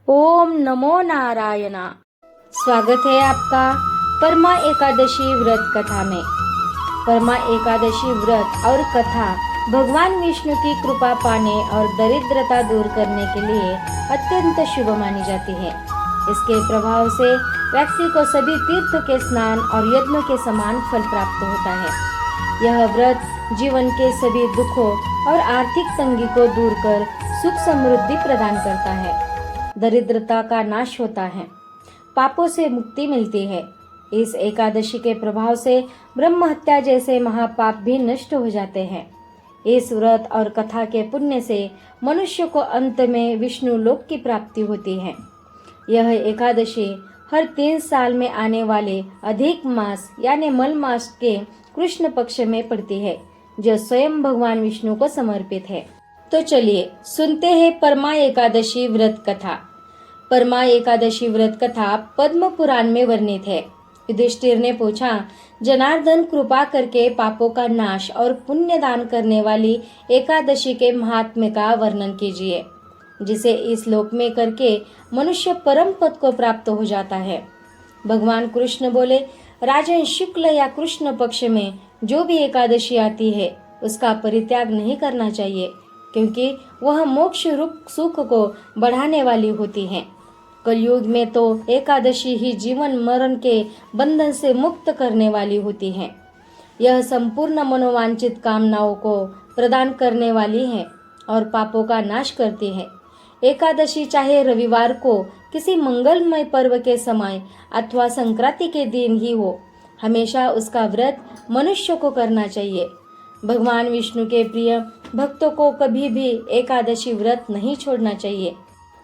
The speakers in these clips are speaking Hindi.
ओम नमो नारायणा। स्वागत है आपका परमा एकादशी व्रत कथा में। परमा एकादशी व्रत और कथा भगवान विष्णु की कृपा पाने और दरिद्रता दूर करने के लिए अत्यंत शुभ मानी जाती है। इसके प्रभाव से व्यक्ति को सभी तीर्थ के स्नान और यज्ञ के समान फल प्राप्त होता है। यह व्रत जीवन के सभी दुखों और आर्थिक तंगी को दूर कर सुख समृद्धि प्रदान करता है। दरिद्रता का नाश होता है, पापों से मुक्ति मिलती है। इस एकादशी के प्रभाव से ब्रह्म हत्या जैसे महापाप भी नष्ट हो जाते हैं। इस व्रत और कथा के पुण्य से मनुष्य को अंत में विष्णु लोक की प्राप्ति होती है। यह एकादशी हर 3 साल में आने वाले अधिक मास यानी मल मास के कृष्ण पक्ष में पड़ती है, जो स्वयं भगवान विष्णु को समर्पित है। तो चलिए सुनते हैं परमा एकादशी व्रत कथा। परमा एकादशी व्रत कथा पद्म पुराण में वर्णित है। युधिष्ठिर ने पूछा, जनार्दन कृपा करके पापों का नाश और पुण्य दान करने वाली एकादशी के महात्म्य का वर्णन कीजिए, जिसे इस लोक में करके मनुष्य परम पद को प्राप्त हो जाता है। भगवान कृष्ण बोले, राजन, शुक्ल या कृष्ण पक्ष में जो भी एकादशी आती है उसका परित्याग नहीं करना चाहिए, क्योंकि वह मोक्ष रूप सुख को बढ़ाने वाली होती है। कलयुग में तो एकादशी ही जीवन मरण के बंधन से मुक्त करने वाली होती है। यह संपूर्ण मनोवांछित कामनाओं को प्रदान करने वाली है और पापों का नाश करती है। एकादशी चाहे रविवार को किसी मंगलमय पर्व के समय अथवा संक्रांति के दिन ही हो, हमेशा उसका व्रत मनुष्य को करना चाहिए। भगवान विष्णु के प्रिय भक्तों को कभी भी एकादशी व्रत नहीं छोड़ना चाहिए।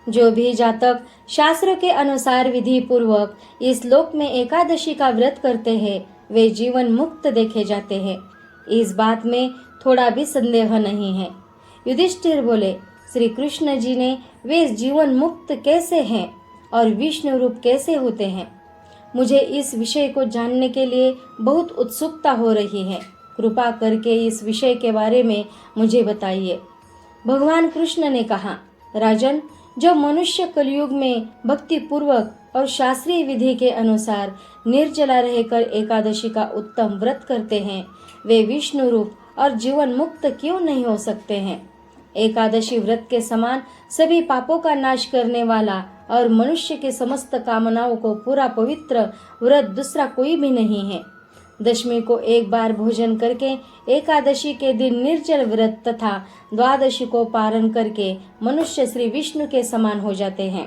जो भी जातक शास्त्र के अनुसार विधि पूर्वक इस लोक में एकादशी का व्रत करते हैं, वे जीवन मुक्त देखे जाते हैं। इस बात में थोड़ा भी संदेह नहीं है। युधिष्ठिर बोले, श्री कृष्ण जी ने वे जीवन मुक्त कैसे हैं और विष्णु रूप कैसे होते हैं? मुझे इस विषय को जानने के लिए बहुत उत्सुकता हो रही है। कृपा करके इस विषय के बारे में मुझे बताइए। भगवान कृष्ण ने कहा, राजन, जो मनुष्य कलयुग में भक्ति पूर्वक और शास्त्रीय विधि के अनुसार निर्जला रहकर एकादशी का उत्तम व्रत करते हैं, वे विष्णु रूप और जीवन मुक्त क्यों नहीं हो सकते हैं? एकादशी व्रत के समान सभी पापों का नाश करने वाला और मनुष्य के समस्त कामनाओं को पूरा पवित्र व्रत दूसरा कोई भी नहीं है। दशमी को एक बार भोजन करके एकादशी के दिन निर्जल व्रत तथा द्वादशी को पारण करके मनुष्य श्री विष्णु के समान हो जाते हैं।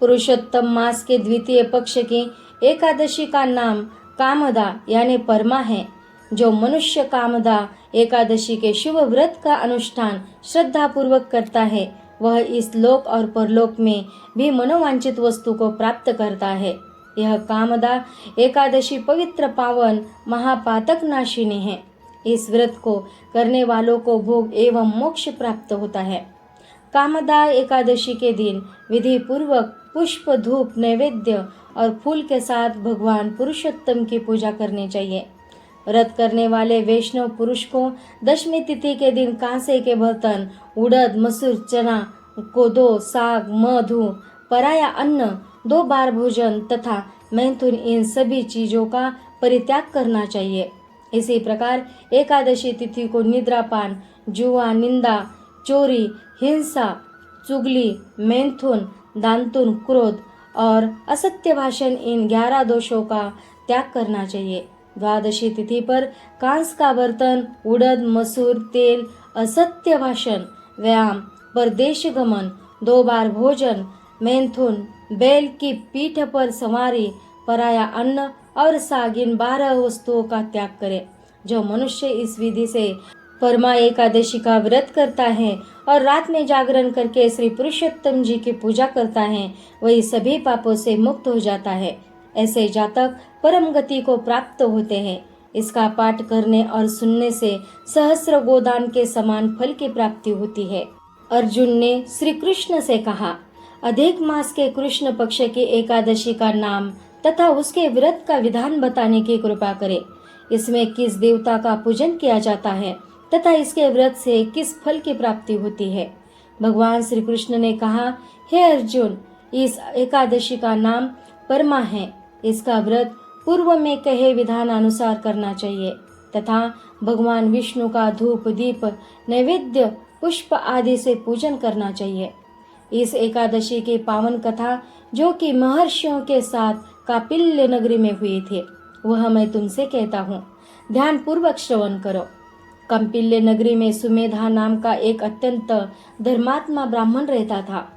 पुरुषोत्तम मास के द्वितीय पक्ष की एकादशी का नाम कामदा यानी परमा है। जो मनुष्य कामदा एकादशी के शुभ व्रत का अनुष्ठान श्रद्धा पूर्वक करता है, वह इस लोक और परलोक में भी मनोवांछित वस्तु को प्राप्त करता है। यह कामदा एकादशी पवित्र, पावन, महापातक नाशिनी है। इस व्रत को करने वालों को भोग एवं मोक्ष प्राप्त होता है। कामदा एकादशी के दिन विधि पूर्वक पुष्प, धूप, नैवेद्य और फूल के साथ भगवान पुरुषोत्तम की पूजा करनी चाहिए। व्रत करने वाले वैष्णव पुरुष को दशमी तिथि के दिन कांसे के बर्तन, उड़द, मसूर, चना, कोदो, साग, मधु, पराया अन्न, 2 बार भोजन तथा मैथुन, इन सभी चीजों का परित्याग करना चाहिए। इसी प्रकार एकादशी तिथि को निद्रापान, जुआ, निंदा, चोरी, हिंसा, चुगली, मैथुन, दांतुन, क्रोध और असत्य भाषण, इन 11 दोषों का त्याग करना चाहिए। द्वादशी तिथि पर कांस का बर्तन, उड़द, मसूर, तेल, असत्य भाषण, व्यायाम, परदेश गमन, 2 बार भोजन, मैथुन, बैल की पीठ पर सवारी, पराया अन्न और साग, इन 12 वस्तुओं का त्याग करें। जो मनुष्य इस विधि से परमा एकादशी का व्रत करता है और रात में जागरण करके श्री पुरुषोत्तम जी की पूजा करता है, वही सभी पापों से मुक्त हो जाता है। ऐसे जातक परम गति को प्राप्त होते हैं। इसका पाठ करने और सुनने से सहस्र गोदान के समान फल की प्राप्ति होती है। अर्जुन ने श्री कृष्ण से कहा, अधिक मास के कृष्ण पक्ष की एकादशी का नाम तथा उसके व्रत का विधान बताने की कृपा करे। इसमें किस देवता का पूजन किया जाता है तथा इसके व्रत से किस फल की प्राप्ति होती है? भगवान श्री कृष्ण ने कहा, हे अर्जुन, इस एकादशी का नाम परमा है। इसका व्रत पूर्व में कहे विधान अनुसार करना चाहिए तथा भगवान विष्णु का धूप दीप नैवेद्य पुष्प आदि से पूजन करना चाहिए। इस एकादशी की पावन कथा जो कि महर्षियों के साथ कापिल्य नगरी में हुई थी वह मैं तुमसे कहता हूँ, ध्यान पूर्वक श्रवण करो। कपिल्य नगरी में सुमेधा नाम का एक अत्यंत धर्मात्मा ब्राह्मण रहता था।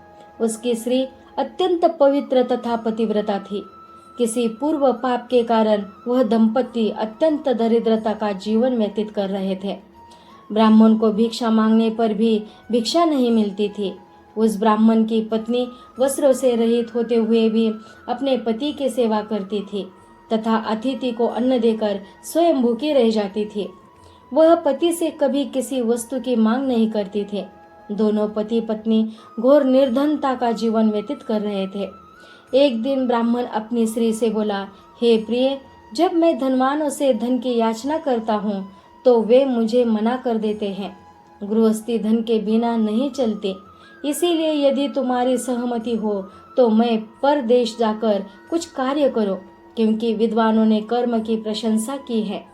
उसकी स्त्री अत्यंत पवित्र तथा पतिव्रता थी। किसी पूर्व पाप के कारण वह दंपति अत्यंत दरिद्रता का जीवन व्यतीत कर रहे थे। ब्राह्मण को भिक्षा मांगने पर भी भिक्षा नहीं मिलती थी। उस ब्राह्मण की पत्नी वस्त्रों से रहित होते हुए भी अपने पति की सेवा करती थी तथा अतिथि को अन्न देकर स्वयं भूखी रह जाती थी। वह पति से कभी किसी वस्तु की मांग नहीं करती थी। दोनों पति पत्नी घोर निर्धनता का जीवन व्यतीत कर रहे थे। एक दिन ब्राह्मण अपनी स्त्री से बोला, हे प्रिय, जब मैं धनवानों से धन की याचना करता हूँ तो वे मुझे मना कर देते हैं। गृहस्थी धन के बिना नहीं चलती, इसीलिए यदि तुम्हारी सहमति हो तो मैं परदेश जाकर कुछ कार्य करो, क्योंकि विद्वानों ने कर्म की प्रशंसा की है।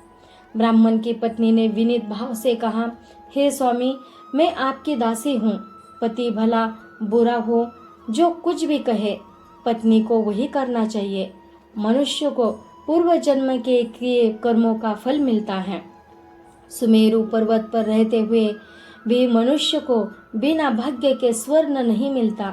ब्राह्मण की पत्नी ने विनीत भाव से कहा, हे स्वामी, मैं आपकी दासी हूँ। पति भला बुरा हो, जो कुछ भी कहे पत्नी को वही करना चाहिए। मनुष्य को पूर्व जन्म के किए कर्मों का फल मिलता है। सुमेरु पर्वत पर रहते हुए भी मनुष्य को बिना भाग्य के स्वर्ण नहीं मिलता।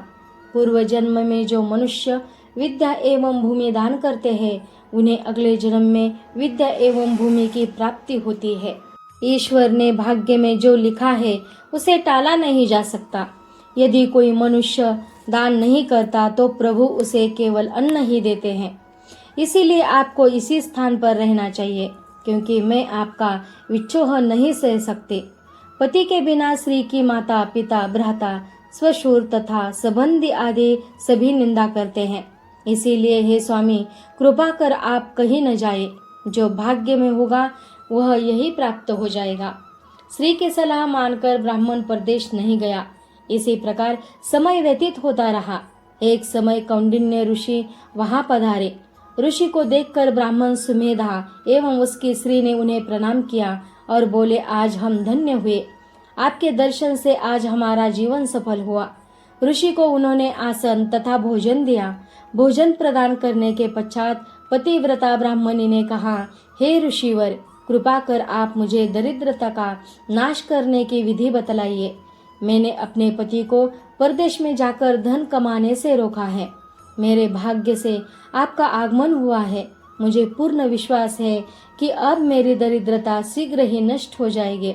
पूर्व जन्म में जो मनुष्य विद्या एवं भूमि दान करते हैं उन्हें अगले जन्म में विद्या एवं भूमि की प्राप्ति होती है। ईश्वर ने भाग्य में जो लिखा है उसे टाला नहीं जा सकता। यदि कोई मनुष्य दान नहीं करता तो प्रभु उसे केवल अन्न ही देते हैं। इसीलिए आपको इसी स्थान पर रहना चाहिए, क्योंकि मैं आपका विच्छोह नहीं सह सकती। पति के बिना स्त्री की माता पिता भ्राता स्वशुर तथा संबंधी आदि सभी निंदा करते हैं। इसीलिए हे स्वामी, कृपा कर आप कहीं न जाए। जो भाग्य में होगा वह यही प्राप्त हो जाएगा। स्त्री की सलाह मानकर ब्राह्मण परदेश नहीं गया। इसी प्रकार समय व्यतीत होता रहा। एक समय कौंडिन्य ऋषि वहां पधारे। ऋषि को देखकर ब्राह्मण सुमेधा एवं उसकी स्त्री ने उन्हें प्रणाम किया और बोले, आज हम धन्य हुए। आपके दर्शन से आज हमारा जीवन सफल हुआ। ऋषि को उन्होंने आसन तथा भोजन दिया। भोजन प्रदान करने के पश्चात पतिव्रता ब्राह्मणी ने कहा, हे ऋषिवर, कृपा कर आप मुझे दरिद्रता का नाश करने की विधि बतलाइए। मैंने अपने पति को परदेश में जाकर धन कमाने से रोका है। मेरे भाग्य से आपका आगमन हुआ है। मुझे पूर्ण विश्वास है कि अब मेरी दरिद्रता शीघ्र ही नष्ट हो जाएगी।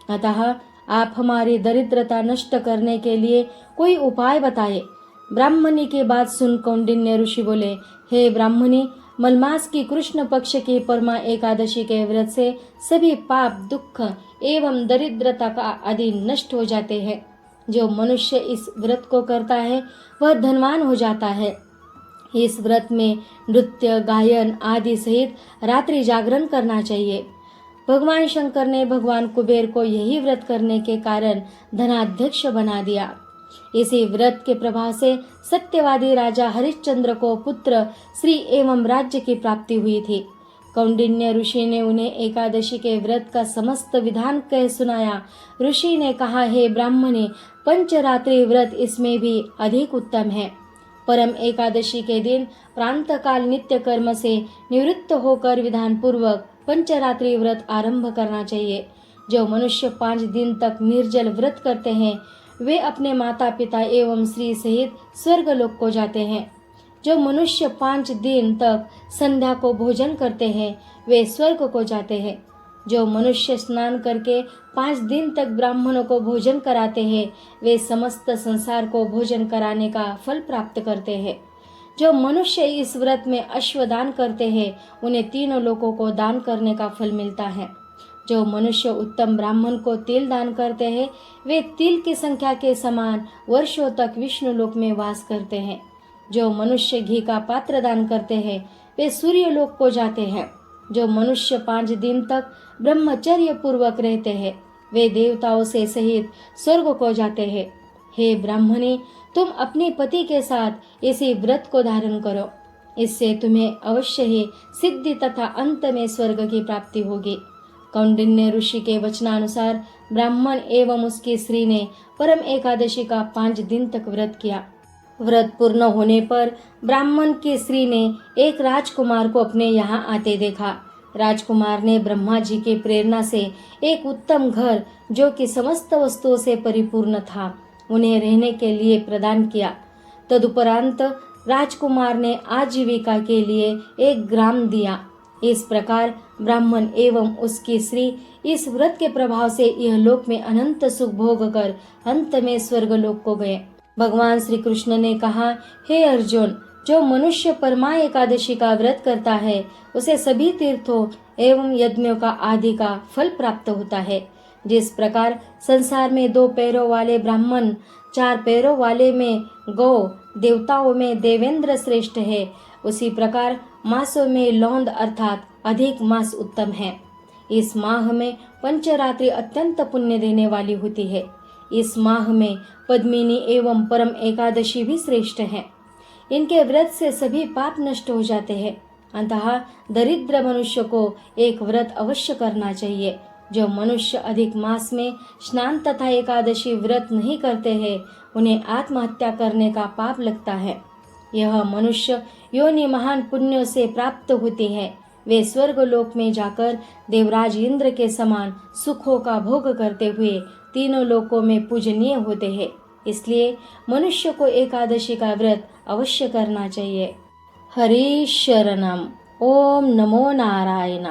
अतः आप हमारी दरिद्रता नष्ट करने के लिए कोई उपाय बताए। ब्राह्मणी की बात सुन कौंडिन्य ऋषि बोले, हे ब्राह्मणी, मलमास की कृष्ण पक्ष की परमा एकादशी के व्रत से सभी पाप दुख एवं दरिद्रता का आदि नष्ट हो जाते हैं। जो मनुष्य इस व्रत को करता है वह धनवान हो जाता है। इस व्रत में नृत्य गायन आदि सहित रात्रि जागरण करना चाहिए। भगवान शंकर ने भगवान कुबेर को यही व्रत करने के कारण धनाध्यक्ष बना दिया। इसी व्रत के प्रभाव से सत्यवादी राजा हरिश्चंद्र को पुत्र श्री एवं राज्य की प्राप्ति हुई थी। कौंडिन्य ऋषि ने उन्हें एकादशी के व्रत का समस्त विधान कह सुनाया। ऋषि ने कहा, हे ब्राह्मणे, पंचरात्रि व्रत इसमें भी अधिक उत्तम है। परम एकादशी के दिन प्रातःकाल नित्य कर्म से निवृत्त होकर विधान पूर्वक पंचरात्रि व्रत आरंभ करना चाहिए। जो मनुष्य 5 दिन तक निर्जल व्रत करते हैं वे अपने माता पिता एवं स्त्री सहित स्वर्गलोक को जाते हैं। जो मनुष्य 5 दिन तक संध्या को भोजन करते हैं वे स्वर्ग को जाते हैं। जो मनुष्य स्नान करके 5 दिन तक ब्राह्मणों को भोजन कराते हैं वे समस्त संसार को भोजन कराने का फल प्राप्त करते हैं। जो मनुष्य इस व्रत में अश्वदान करते हैं उन्हें 3 लोकों को दान करने का फल मिलता है। जो मनुष्य उत्तम ब्राह्मण को तिल दान करते हैं वे तिल की संख्या के समान वर्षों तक विष्णु लोक में वास करते हैं। जो मनुष्य घी का पात्र दान करते हैं वे सूर्य लोक को जाते हैं। जो मनुष्य 5 दिन तक ब्रह्मचर्य पूर्वक रहते हैं वे देवताओं से सहित स्वर्ग को जाते हैं। हे ब्राह्मणी, तुम अपने पति के साथ इसी व्रत को धारण करो। इससे तुम्हें अवश्य ही सिद्धि तथा अंत में स्वर्ग की प्राप्ति होगी। कौंडिन्य ऋषि के वचनानुसार ब्राह्मण एवं उसकी स्त्री ने परम एकादशी का 5 दिन तक व्रत किया। व्रत पूर्ण होने पर ब्राह्मण की स्त्री ने एक राजकुमार को अपने यहाँ आते देखा। राजकुमार ने ब्रह्मा जी की प्रेरणा से एक उत्तम घर, जो कि समस्त वस्तुओं से परिपूर्ण था, उन्हें रहने के लिए प्रदान किया। तदुपरांत राजकुमार ने आजीविका के लिए एक ग्राम दिया। इस प्रकार ब्राह्मण एवं उसकी स्त्री इस व्रत के प्रभाव से यह लोक में अनंत सुख भोग कर अंत में स्वर्गलोक को गए। भगवान श्री कृष्ण ने कहा, हे अर्जुन, जो मनुष्य परमा एकादशी का व्रत करता है उसे सभी तीर्थों एवं यज्ञों का आदि का फल प्राप्त होता है। जिस प्रकार संसार में 2 पैरों वाले ब्राह्मण, 4 पैरों वाले में गौ, देवताओं में देवेंद्र श्रेष्ठ है, उसी प्रकार मासों में लौंद अर्थात अधिक मास उत्तम है। इस माह में पंचरात्रि अत्यंत पुण्य देने वाली होती है। इस माह में पद्मिनी एवं परम एकादशी भी श्रेष्ठ है। इनके व्रत से सभी पाप नष्ट हो जाते हैं। अतः दरिद्र मनुष्य को एक व्रत अवश्य करना चाहिए। जो मनुष्य अधिक मास में स्नान तथा एकादशी व्रत नहीं करते हैं, उन्हें आत्महत्या करने का पाप लगता है। यह मनुष्य योनि महान पुण्यों से प्राप्त होती है। वे स्वर्गलोक में जाकर देवराज इंद्र के समान सुखों का भोग करते हुए तीनों लोकों में पूजनीय होते हैं। इसलिए मनुष्य को एकादशी का व्रत अवश्य करना चाहिए। हरि शरणम। ओम नमो नारायण।